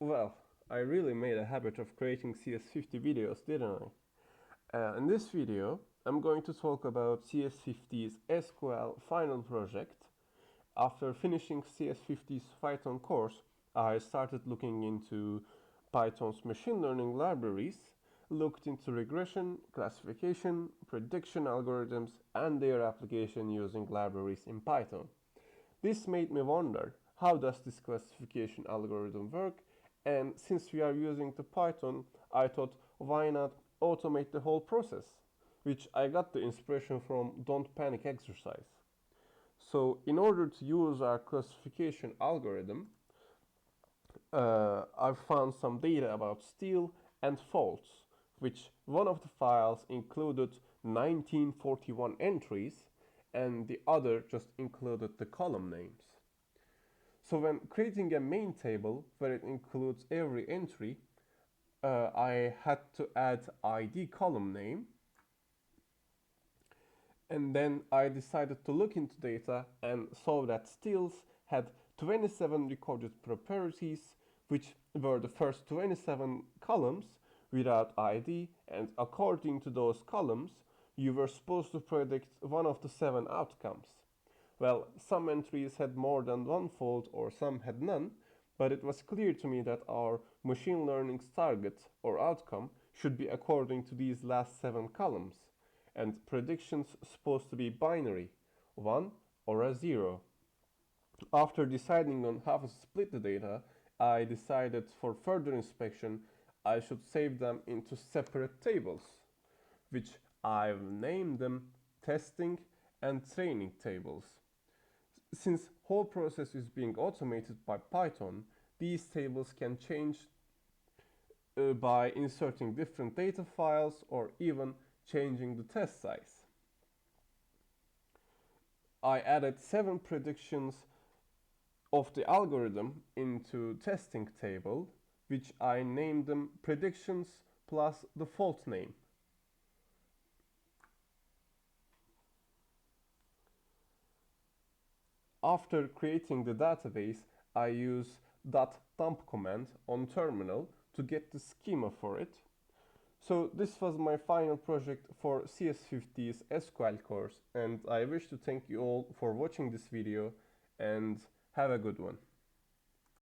Well, I really made a habit of creating CS50 videos, didn't I? In this video, I'm going to talk about CS50's SQL Final project. After finishing CS50's Python course, I started looking into Python's machine learning libraries, looked into regression, classification, prediction algorithms, and their application using libraries in Python. This made me wonder, how does this classification algorithm work? And since we are using the Python, I thought, why not automate the whole process? Which I got the inspiration from Don't Panic exercise. So in order to use our classification algorithm, I've found some data about steal and faults, which one of the files included 1941 entries and the other just included the column names. So when creating a main table where it includes every entry, I had to add ID column name, and then I decided to look into data and saw that steals had 27 recorded properties, which were the first 27 columns without ID, and according to those columns, you were supposed to predict one of the 7 outcomes. Well, some entries had more than one fault or some had none, but it was clear to me that our machine learning's target or outcome should be according to these last 7 columns, and predictions supposed to be binary, 1 or a 0. After deciding on how to split the data, I decided for further inspection I should save them into separate tables, which I've named them testing and training tables. Since whole process is being automated by Python, these tables can change by inserting different data files or even changing the test size. I added 7 predictions of the algorithm into testing table, which I named them predictions plus the fault name. After creating the database, I use .dump command on terminal to get the schema for it. So this was my final project for CS50's SQL course, and I wish to thank you all for watching this video and have a good one.